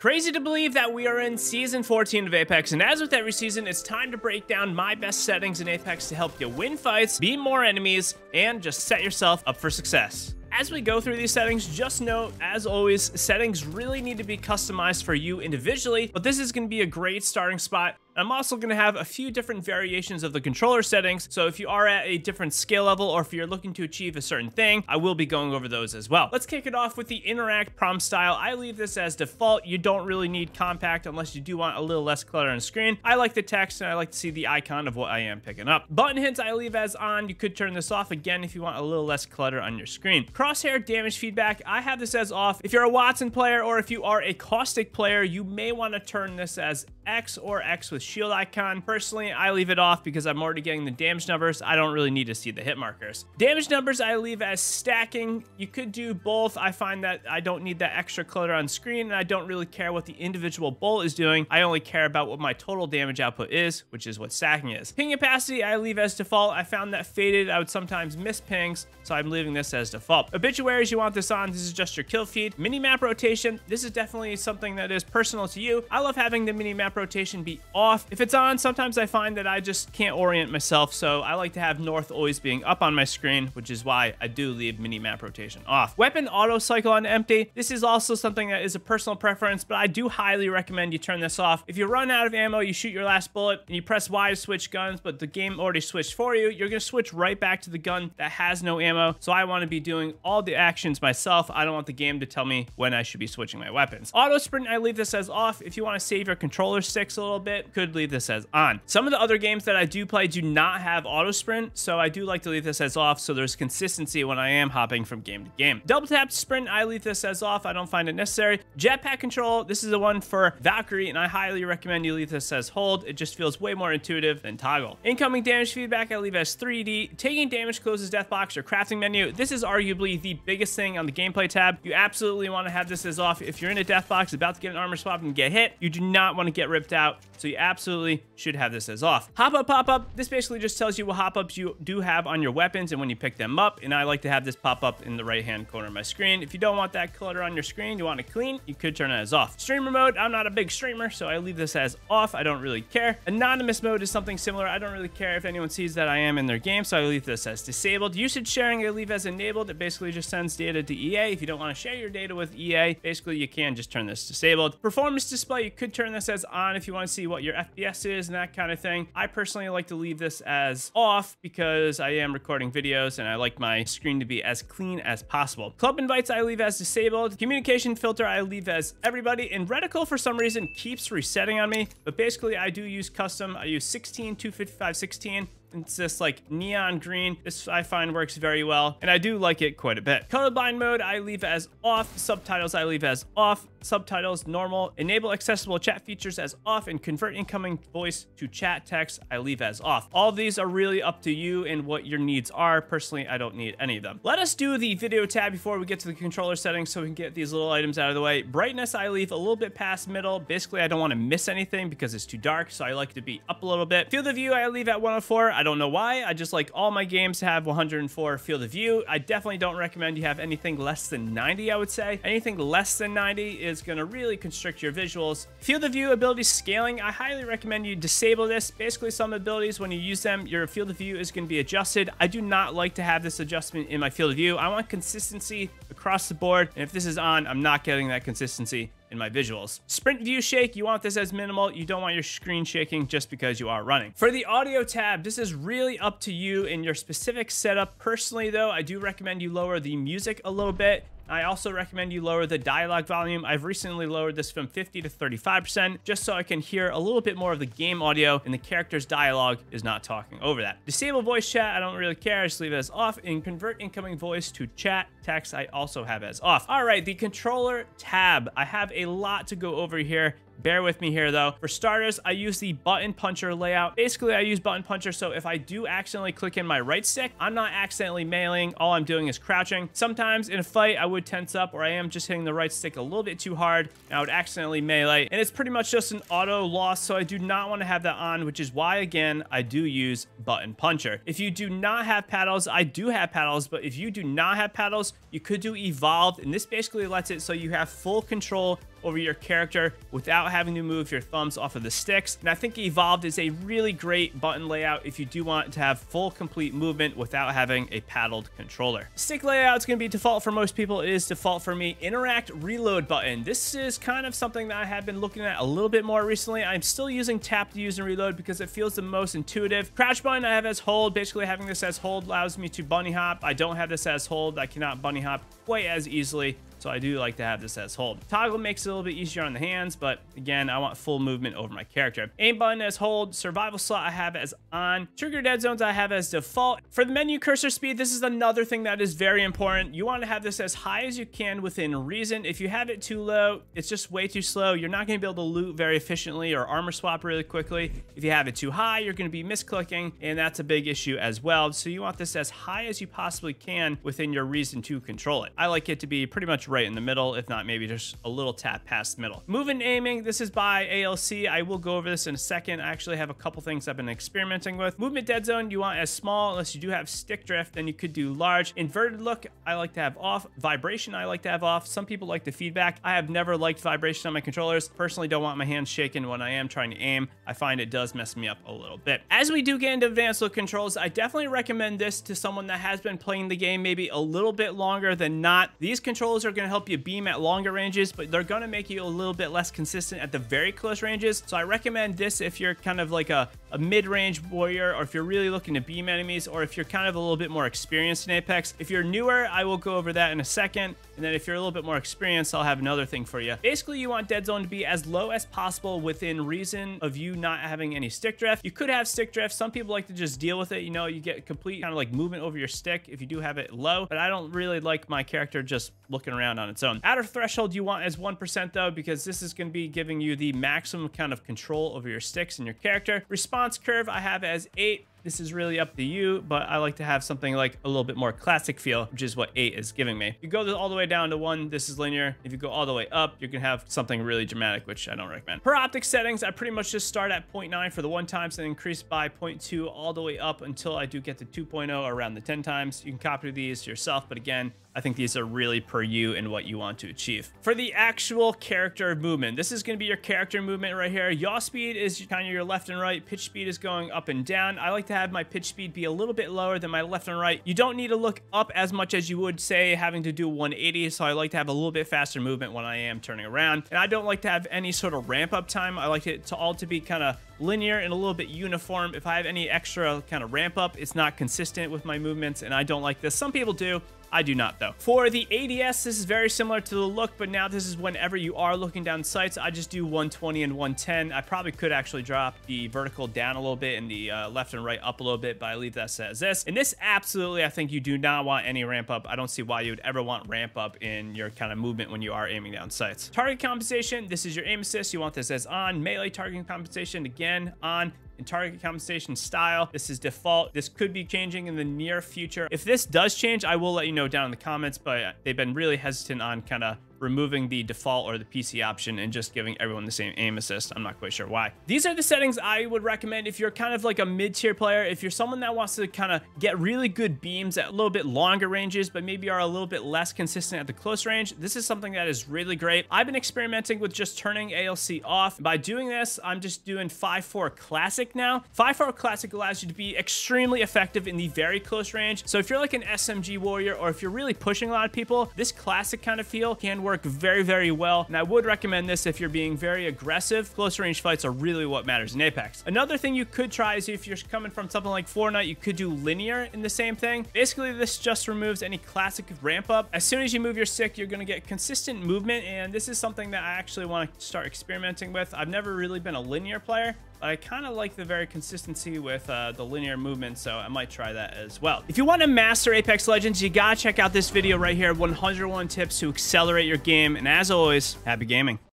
Crazy to believe that we are in Season 14 of Apex, and as with every season, it's time to break down my best settings in Apex to help you win fights, beat more enemies, and just set yourself up for success. As we go through these settings, just note, as always, settings really need to be customized for you individually, but this is going to be a great starting spot. I'm also going to have a few different variations of the controller settings, so if you are at a different skill level or if you're looking to achieve a certain thing, I will be going over those as well. Let's kick it off with the interact prompt style. I leave this as default. You don't really need compact unless you do want a little less clutter on the screen. I like the text and I like to see the icon of what I am picking up. Button hints I leave as on. You could turn this off again if you want a little less clutter on your screen. Crosshair damage feedback, I have this as off. If you're a Watson player or if you are a Caustic player, you may want to turn this as X or X with shield icon. Personally, I leave it off because I'm already getting the damage numbers. I don't really need to see the hit markers. Damage numbers I leave as stacking. You could do both. I find that I don't need that extra clutter on screen, and I don't really care what the individual bullet is doing. I only care about what my total damage output is, which is what stacking is. Ping opacity I leave as default. I found that faded, I would sometimes miss pings, so I'm leaving this as default. Obituaries, you want this on. This is just your kill feed. Mini-map rotation, this is definitely something that is personal to you. I love having the mini-map rotation be off. If it's on, sometimes I find that I just can't orient myself, so I like to have north always being up on my screen, which is why I do leave mini-map rotation off. Weapon auto cycle on empty. This is also something that is a personal preference, but I do highly recommend you turn this off. If you run out of ammo, you shoot your last bullet, and you press Y to switch guns, but the game already switched for you, you're going to switch right back to the gun that has no ammo, so I want to be doing all the actions myself. I don't want the game to tell me when I should be switching my weapons. Auto sprint, I leave this as off. If you want to save your controller sticks a little bit, could leave this as on. Some of the other games that I do play do not have auto sprint, so I do like to leave this as off so there's consistency when I am hopping from game to game. Double tap sprint, I leave this as off. I don't find it necessary. Jetpack control, this is the one for Valkyrie, and I highly recommend you leave this as hold. It just feels way more intuitive than toggle. Incoming damage feedback, I leave as 3D. Taking damage closes death box or crafting menu. This is arguably the biggest thing on the gameplay tab. You absolutely want to have this as off. If you're in a death box about to get an armor swap and get hit, you do not want to get ripped out, so you absolutely should have this as off. Hop up, pop up. This basically just tells you what hop ups you do have on your weapons and when you pick them up, and I like to have this pop up in the right hand corner of my screen. If you don't want that clutter on your screen, you want it clean, you could turn it as off. Streamer mode, I'm not a big streamer, so I leave this as off. I don't really care. Anonymous mode is something similar. I don't really care if anyone sees that I am in their game, so I leave this as disabled. Usage sharing, I leave as enabled. It basically just sends data to EA. If you don't want to share your data with EA, basically you can just turn this disabled. Performance display, you could turn this as on if you want to see what your FPS is and that kind of thing. I personally like to leave this as off because I am recording videos and I like my screen to be as clean as possible. Club invites I leave as disabled. Communication filter I leave as everybody. And reticle for some reason keeps resetting on me, but basically I do use custom. I use 16, 255, 16. It's this like neon green. This I find works very well, and I do like it quite a bit. Colorblind mode I leave as off. Subtitles I leave as off. Subtitles normal. Enable accessible chat features as off, and convert incoming voice to chat text I leave as off. All of these are really up to you and what your needs are. Personally, I don't need any of them. Let us do the video tab before we get to the controller settings so we can get these little items out of the way. Brightness I leave a little bit past middle. Basically, I don't want to miss anything because it's too dark, so I like to be up a little bit. Field of view I leave at 104. I don't know why. I just like all my games to have 104 field of view. I definitely don't recommend you have anything less than 90, I would say. Anything less than 90 is going to really constrict your visuals. Field of view ability scaling, I highly recommend you disable this. Basically, some abilities, when you use them, your field of view is going to be adjusted. I do not like to have this adjustment in my field of view. I want consistency across the board, and if this is on, I'm not getting that consistency in my visuals. Sprint view shake, you want this as minimal. You don't want your screen shaking just because you are running. For the audio tab, this is really up to you in your specific setup. Personally though, I do recommend you lower the music a little bit. I also recommend you lower the dialogue volume. I've recently lowered this from 50 to 35% just so I can hear a little bit more of the game audio and the character's dialogue is not talking over that. Disable voice chat, I don't really care. I just leave it as off, and convert incoming voice to chat text I also have as off. All right, the controller tab. I have a lot to go over here. Bear with me here though. For starters, I use the button puncher layout. Basically, I use button puncher, so if I do accidentally click in my right stick, I'm not accidentally meleeing. All I'm doing is crouching. Sometimes in a fight, I would tense up, or I am just hitting the right stick a little bit too hard, and I would accidentally melee. And it's pretty much just an auto loss, so I do not want to have that on, which is why, again, I do use button puncher. If you do not have paddles, I do have paddles, but if you do not have paddles, you could do evolved, and this basically lets it so you have full control over your character without having to move your thumbs off of the sticks. And I think Evolved is a really great button layout if you do want to have full complete movement without having a paddled controller. Stick layout is going to be default for most people. It is default for me. Interact reload button. This is kind of something that I have been looking at a little bit more recently. I'm still using tap to use and reload because it feels the most intuitive. Crouch button I have as hold. Basically having this as hold allows me to bunny hop. I don't have this as hold. I cannot bunny hop quite as easily. So I do like to have this as hold. Toggle makes it a little bit easier on the hands, but again, I want full movement over my character. Aim button as hold. Survival slot I have as on. Trigger dead zones I have as default. For the menu cursor speed, this is another thing that is very important. You want to have this as high as you can within reason. If you have it too low, it's just way too slow. You're not going to be able to loot very efficiently or armor swap really quickly. If you have it too high, you're going to be misclicking, and that's a big issue as well. So you want this as high as you possibly can within your reason to control it. I like it to be pretty much right in the middle, if not maybe just a little tap past the middle. Move and aiming, this is by ALC. I will go over this in a second. I actually have a couple things I've been experimenting with. Movement dead zone, you want as small, unless you do have stick drift, then you could do large. Inverted look, I like to have off. Vibration, I like to have off. Some people like the feedback. I have never liked vibration on my controllers. Personally, don't want my hands shaking when I am trying to aim. I find it does mess me up a little bit. As we do get into advanced look controls, I definitely recommend this to someone that has been playing the game maybe a little bit longer than not. These controls are going to help you beam at longer ranges, but they're going to make you a little bit less consistent at the very close ranges. So I recommend this if you're kind of like a mid-range warrior, or if you're really looking to beam enemies, or if you're kind of a little bit more experienced in Apex. If you're newer, I will go over that in a second. And then if you're a little bit more experienced, I'll have another thing for you. Basically, you want dead zone to be as low as possible within reason of you not having any stick drift. You could have stick drift. Some people like to just deal with it. You know, you get complete kind of like movement over your stick if you do have it low, but I don't really like my character just looking around on its own. Outer threshold you want as 1% though, because this is going to be giving you the maximum kind of control over your sticks and your character. Response curve I have as 8. This is really up to you, but I like to have something like a little bit more classic feel, which is what 8 is giving me. If you go all the way down to 1, this is linear. If you go all the way up, you can have something really dramatic, which I don't recommend. Per optic settings, I pretty much just start at 0.9 for the 1 times and increase by 0.2 all the way up until I do get to 2.0 around the 10 times. You can copy these yourself, but again, I think these are really per you and what you want to achieve. For the actual character movement, this is going to be your character movement right here. Yaw speed is kind of your left and right. Pitch speed is going up and down. I like to have my pitch speed be a little bit lower than my left and right. You don't need to look up as much as you would say having to do 180, so I like to have a little bit faster movement when I am turning around. And I don't like to have any sort of ramp up time. I like it to all to be kind of linear and a little bit uniform. If I have any extra kind of ramp up, it's not consistent with my movements, and I don't like this. Some people do. I do not though. For the ADS, this is very similar to the look, but now this is whenever you are looking down sights. I just do 120 and 110. I probably could actually drop the vertical down a little bit and the left and right up a little bit, but I leave that as this. And this absolutely, I think you do not want any ramp up. I don't see why you would ever want ramp up in your kind of movement when you are aiming down sights. Target compensation, this is your aim assist. You want this as on. Melee targeting compensation, again, on. And target compensation style, this is default. This could be changing in the near future. If this does change, I will let you know down in the comments, but they've been really hesitant on kind of removing the default or the PC option and just giving everyone the same aim assist. I'm not quite sure why. These are the settings I would recommend if you're kind of like a mid-tier player. If you're someone that wants to kind of get really good beams at a little bit longer ranges, but maybe are a little bit less consistent at the close range, this is something that is really great. I've been experimenting with just turning ALC off. By doing this, I'm just doing 5.4 Classic now. 5.4 Classic allows you to be extremely effective in the very close range. So if you're like an SMG warrior, or if you're really pushing a lot of people, this classic kind of feel can work very, very well. And I would recommend this if you're being very aggressive. Close range fights are really what matters in Apex. Another thing you could try is if you're coming from something like Fortnite, you could do linear in the same thing. Basically, this just removes any classic ramp up. As soon as you move your stick, you're going to get consistent movement. And this is something that I actually want to start experimenting with. I've never really been a linear player, but I kind of like the very consistency with the linear movement, so I might try that as well. If you want to master Apex Legends, you gotta check out this video right here, 101 tips to accelerate your game. And as always, happy gaming.